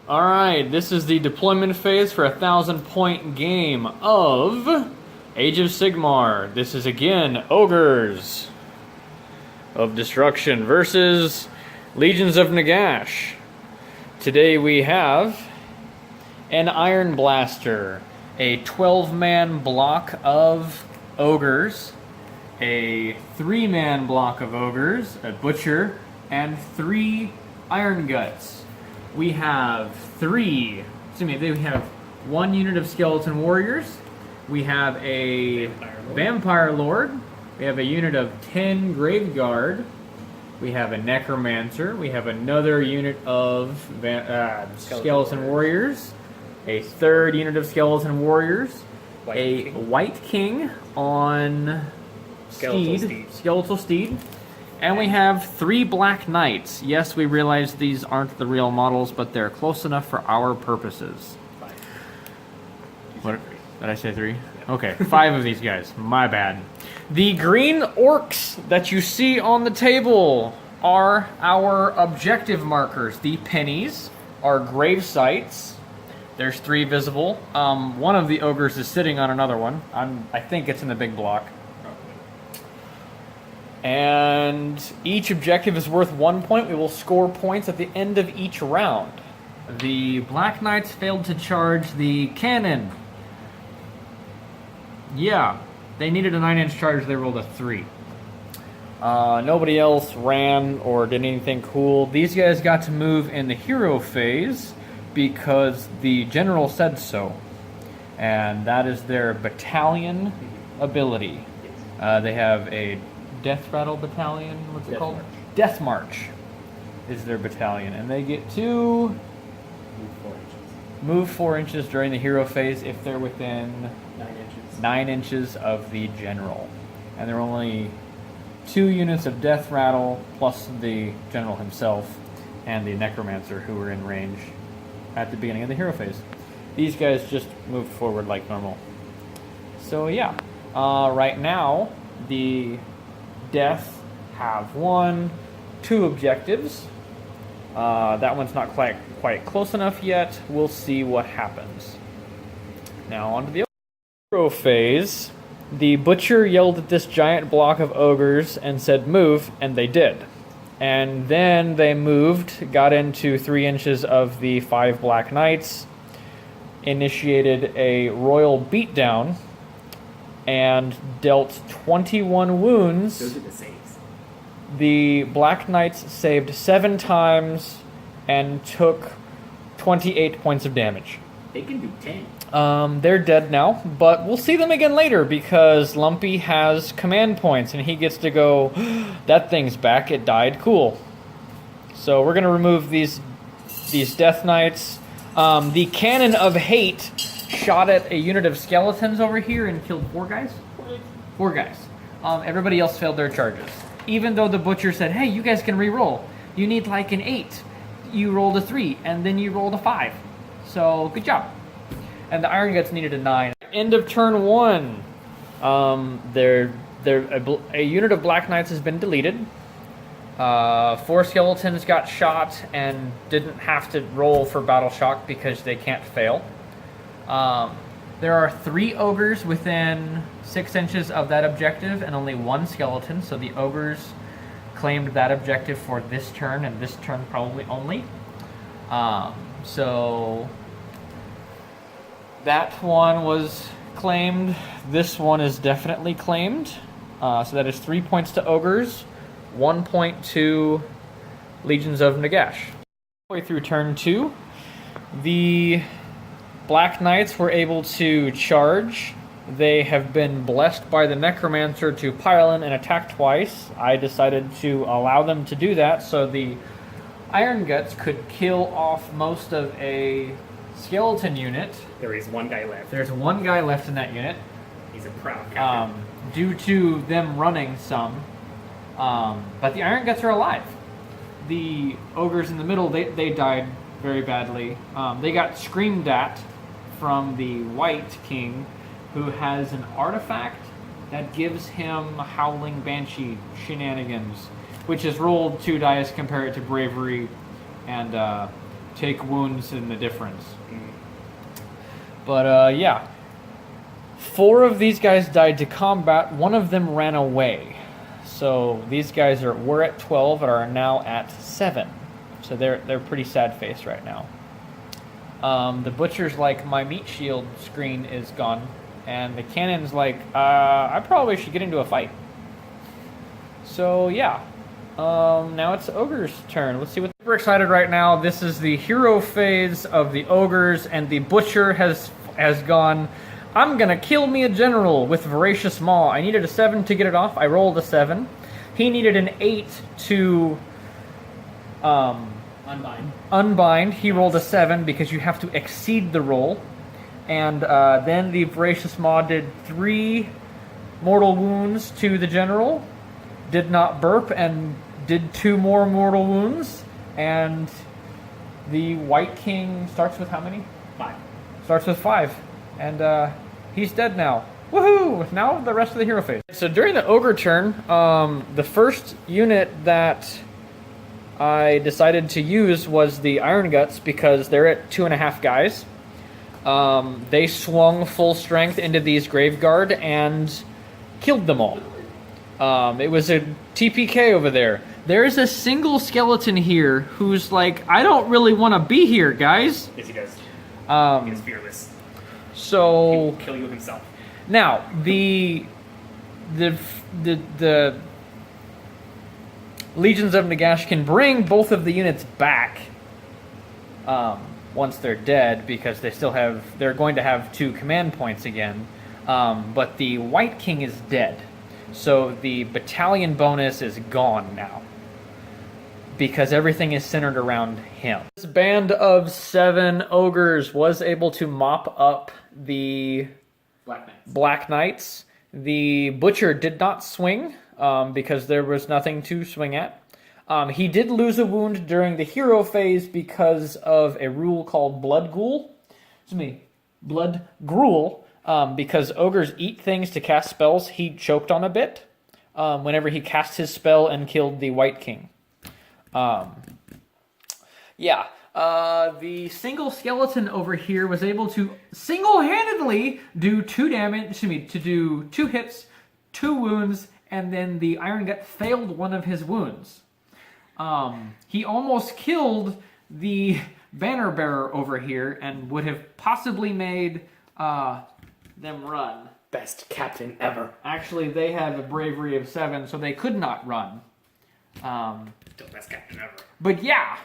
Alright, this is the deployment phase for a 1,000-point game of Age of Sigmar. This is again Ogors of Destruction versus Legions of Nagash. Today we have an Ironblaster, a 12-man block of Ogres, a 3-man block of Ogres, a Butcher, and 3 Ironguts. We have we have 1 unit of Skeleton Warriors, we have a Vampire Lord, we have a unit of 10 Graveguard, we have a Necromancer, we have another unit of Skeleton Warriors, a 3rd unit of Skeleton Warriors, a Wight King on Skeletal Steed. And we have 3 Black Knights. Yes, we realize these aren't the real models, but they're close enough for our purposes. 5. What did I say 3? Okay, 5 of these guys. My bad. The green orcs that you see on the table are our objective markers. The pennies are grave sites. There's 3 visible. One of the ogres is sitting on another one. I think it's in the big block. And each objective is worth 1 point. We will score points at the end of each round. The Black Knights failed to charge the cannon. Yeah, they needed a 9-inch charge, they rolled a 3. Nobody else ran or did anything cool. These guys got to move in the hero phase because the general said so. And that is their battalion ability. They have a Death Rattle Battalion, what's it called? Deathmarch is their battalion, and they get to move 4 inches during the hero phase if they're within 9 inches of the general. And there are only 2 units of Death Rattle, plus the general himself, and the Necromancer who were in range at the beginning of the hero phase. These guys just moved forward like normal. So yeah, right now, the Death have 2 objectives. That one's not quite close enough yet. We'll see what happens. Now on to the hero phase. The Butcher yelled at this giant block of ogres and said move, and they did. And then they moved, got into 3 inches of the 5 Black Knights, initiated a royal beatdown, and dealt 21 wounds. Those are the saves. The Black Knights saved 7 times and took 28 points of damage. They can do 10. They're dead now, but we'll see them again later because Lumpy has command points and he gets to go, that thing's back, it died, cool. So we're going to remove these Death Knights. The Cannon of Hate shot at a unit of skeletons over here and killed 4 guys? 4 guys. Everybody else failed their charges. Even though the Butcher said, hey, you guys can re-roll. You need like an 8. You rolled a 3, and then you rolled a 5. So, good job. And the Ironguts needed a 9. End of turn 1. A unit of Black Knights has been deleted. 4 skeletons got shot and didn't have to roll for Battle Shock because they can't fail. There are 3 ogres within 6 inches of that objective and only 1 skeleton, so the ogres claimed that objective for this turn and this turn probably only. So that one was claimed. This one is definitely claimed. So that is 3 points to ogres, 1 point to Legions of Nagash. Halfway through turn 2, the Black Knights were able to charge. They have been blessed by the Necromancer to pile in and attack twice. I decided to allow them to do that so the Ironguts could kill off most of a skeleton unit. There is 1 guy left. There's 1 guy left in that unit. He's a proud captain. Due to them running some. But the Ironguts are alive. The ogres in the middle, they died very badly. They got screamed at from the Wight King, who has an artifact that gives him Howling Banshee shenanigans, which is rolled 2 dice, compare it to bravery, and take wounds in the difference. But yeah, 4 of these guys died to combat. 1 of them ran away. So these guys were at 12 and are now at 7. So they're pretty sad face right now. The butcher's like, my meat shield screen is gone, and the cannon's like, I probably should get into a fight. So yeah, now it's Ogre's turn. Let's see what. Super excited right now. This is the hero phase of the Ogres, and the butcher has gone. I'm gonna kill me a general with Voracious Maw. I needed a 7 to get it off. I rolled a 7. He needed an 8 to unbind. He rolled a 7 because you have to exceed the roll. And then the Voracious Maw did 3 mortal wounds to the general. Did not burp and did 2 more mortal wounds. And the Wight King starts with how many? 5. Starts with 5. And he's dead now. Woohoo! Now the rest of the hero phase. So during the Ogre turn, the first unit that I decided to use was the Ironguts because they're at 2.5 guys. They swung full strength into these Graveguard and killed them all. It was a TPK over there. There's a single skeleton here who's like, I don't really want to be here, guys. Yes, he does. He's fearless. So He will kill you himself. now the Legions of Nagash can bring both of the units back once they're dead because they're going to have 2 command points again. But the Wight King is dead, so the battalion bonus is gone now because everything is centered around him. This band of 7 ogres was able to mop up the Black Knights. The Butcher did not swing because there was nothing to swing at. He did lose a wound during the hero phase because of a rule called Blood Gruel. Because ogres eat things to cast spells, he choked on a bit whenever he cast his spell and killed the Wight King. The single skeleton over here was able to single-handedly do 2 damage, to do 2 hits, 2 wounds, and then the Irongut failed one of his wounds. He almost killed the banner bearer over here and would have possibly made them run. Best captain ever. Actually, they have a bravery of 7, so they could not run. The best captain ever. But yeah,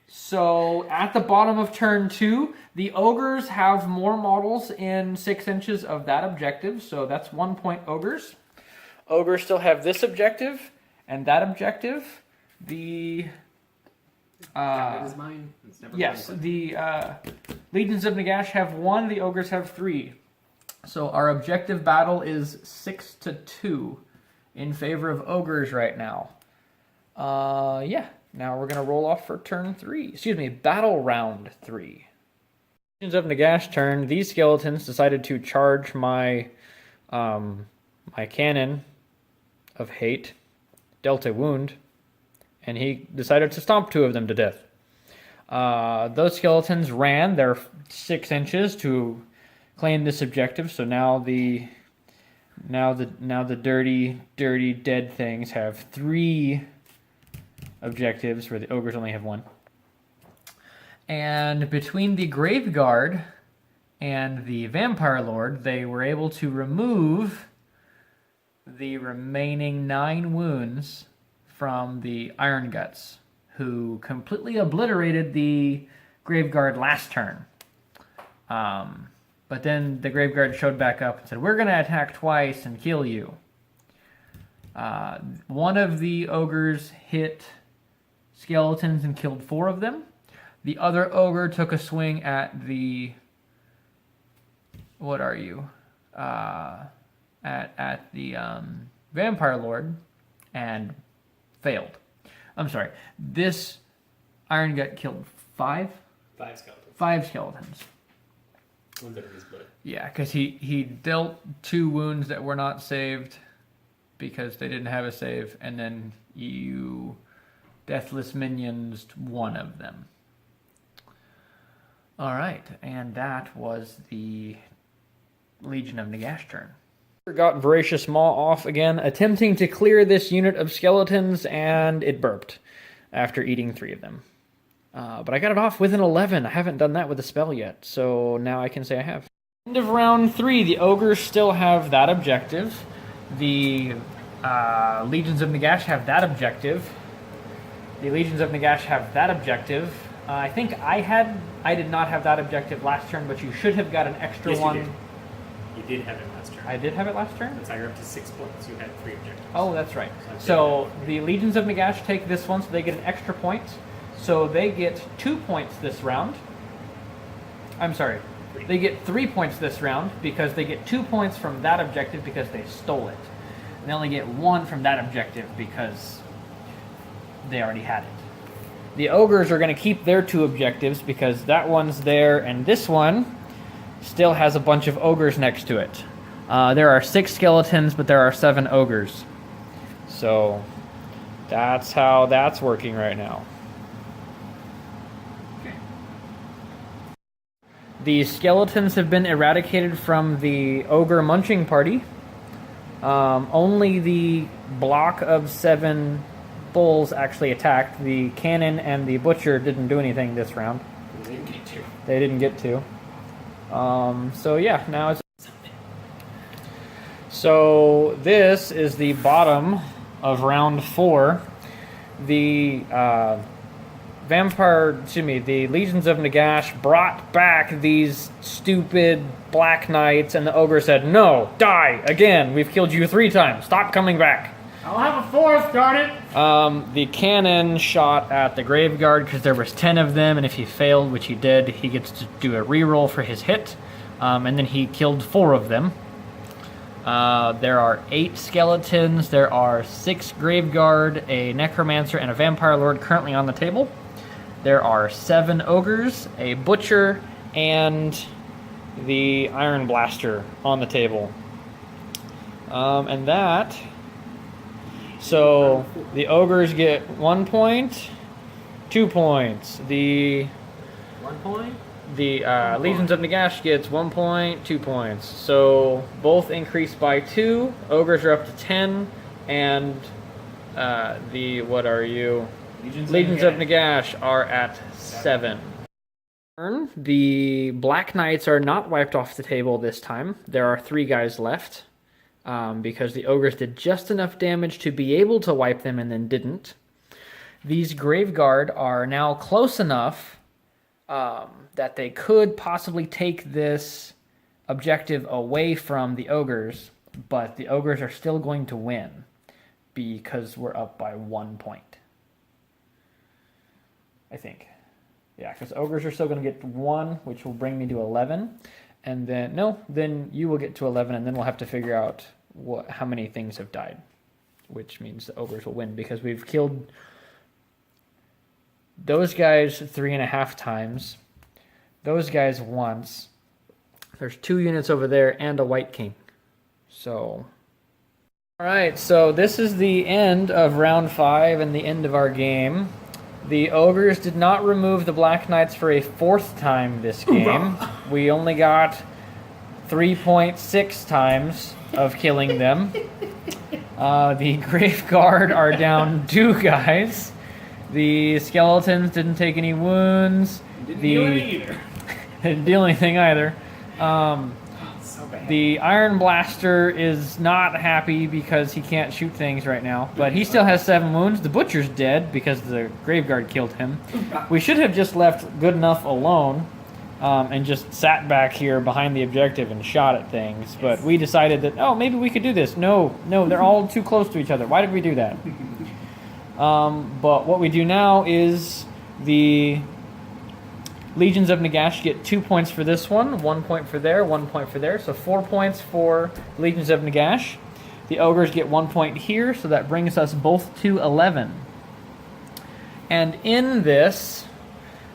so at the bottom of turn 2, the Ogres have more models in 6 inches of that objective, so that's 1 point Ogres. Ogres still have this objective and that objective. The That is mine. It's never yes, mine. the Legions of Nagash have 1, the Ogres have 3. So our objective battle is 6-2 in favor of Ogres right now. Yeah. Now we're going to roll off for turn 3. Excuse me, battle round 3. Legions of Nagash turn. These skeletons decided to charge my my cannon of hate, dealt a wound, and he decided to stomp 2 of them to death. Those skeletons ran their 6 inches to claim this objective. So now the dirty dead things have 3 objectives where the ogres only have 1. And between the Graveguard and the Vampire Lord, they were able to remove the remaining 9 wounds from the Ironguts, who completely obliterated the Graveguard last turn. But then the Graveguard showed back up and said, we're going to attack twice and kill you. One of the ogres hit skeletons and killed 4 of them. The other ogre took a swing at the... What are you? At the Vampire Lord and failed. I'm sorry. This Irongut killed 5? 5 skeletons. 5 skeletons. One's under his blood. Yeah, because he dealt 2 wounds that were not saved because they didn't have a save, and then you Deathless Minions 1 of them. All right, and that was the Legion of Nagash turn. Got Voracious Maw off again, attempting to clear this unit of skeletons, and it burped after eating 3 of them. But I got it off with an 11. I haven't done that with a spell yet, so now I can say I have. End of round 3, the Ogres still have that objective. The Legions of Nagash have that objective. The Legions of Nagash have that objective. I think I did not have that objective last turn, but you should have got an extra Yes, one. You did have it last turn. I did have it last turn? That's how you're up to 6 points. You had 3 objectives. Oh, that's right. So the Legions of Nagash take this one, so they get an extra point. So they get 2 points this round. I'm sorry. They get 3 points this round because they get 2 points from that objective because they stole it. And they only get 1 from that objective because they already had it. The Ogres are going to keep their 2 objectives because that one's there and this one still has a bunch of Ogres next to it. There are 6 skeletons, but there are 7 Ogres. So that's how that's working right now. The skeletons have been eradicated from the Ogre Munching Party. Only the block of 7 bulls actually attacked. The cannon and the butcher didn't do anything this round. They didn't get to. They didn't get to. So yeah, now it's... So this is the bottom of round 4. The the Legions of Nagash brought back these stupid Black Knights, and the Ogre said, "No, die again. We've killed you 3 times. Stop coming back." I'll have a 4th, darn it! The cannon shot at the Graveguard because there was 10 of them, and if he failed, which he did, he gets to do a reroll for his hit, and then he killed 4 of them. There are 8 skeletons, there are 6 Graveguard, a Necromancer, and a Vampire Lord currently on the table. There are 7 Ogres, a Butcher, and the Ironblaster on the table. And that... So, the Ogres get 1 point, 2 points. The 1 point? The Legions of Nagash gets 1 point, 2 points. So, both increase by 2. Ogres are up to 10, and what are you? Legions of Nagash are at 7. The Black Knights are not wiped off the table this time. There are 3 guys left. Because the Ogres did just enough damage to be able to wipe them and then didn't. These Graveguard are now close enough that they could possibly take this objective away from the Ogres, but the Ogres are still going to win because we're up by 1 point. I think. Yeah, because Ogres are still going to get 1, which will bring me to 11. And then, no, then you will get to 11, and then we'll have to figure out how many things have died, which means the Ogres will win, because we've killed those guys 3.5 times, those guys once, there's 2 units over there, and a Wight King. So, alright, so this is the end of round 5 and the end of our game. The Ogres did not remove the Black Knights for a 4th time this game. We only got 3.6 times of killing them. The Graveguard are down 2 guys. The Skeletons didn't take any wounds. Didn't do anything either. Didn't do anything either. So bad. The Ironblaster is not happy because he can't shoot things right now, but he still has 7 wounds. The Butcher's dead because the Graveguard killed him. We should have just left Good Enough alone and just sat back here behind the objective and shot at things, but we decided that, oh, maybe we could do this. No, they're all too close to each other. Why did we do that? But what we do now is the Legions of Nagash get 2 points for this one, 1 point for there, 1 point for there. So 4 points for Legions of Nagash. The Ogres get 1 point here, so that brings us both to 11. And in this,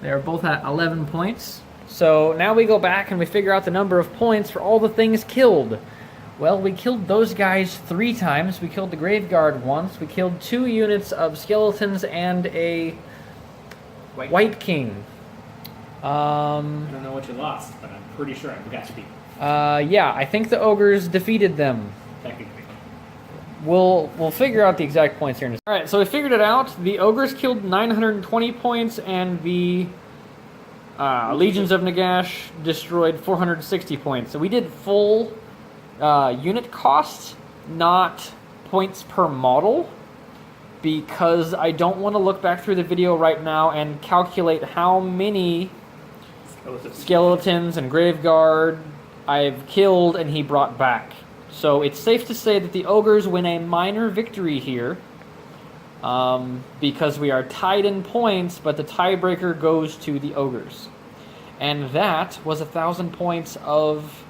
they're both at 11 points. So now we go back and we figure out the number of points for all the things killed. Well, we killed those guys 3 times. We killed the Graveguard once. We killed 2 units of skeletons and a Wight King. I don't know what you lost, but I'm pretty sure I got you beat. Yeah, I think the Ogres defeated them. Technically. We'll figure out the exact points here in a second. Alright, so we figured it out. The Ogres killed 920 points, and the Legions of Nagash destroyed 460 points. So we did full unit costs, not points per model, because I don't want to look back through the video right now and calculate how many skeletons and Graveguard I've killed and he brought back. So it's safe to say that the Ogres win a minor victory here, because we are tied in points, but the tiebreaker goes to the Ogres. And that was 1,000 points of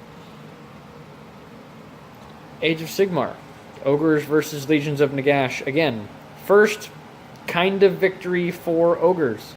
Age of Sigmar. Ogres versus Legions of Nagash. Again, first kind of victory for Ogres.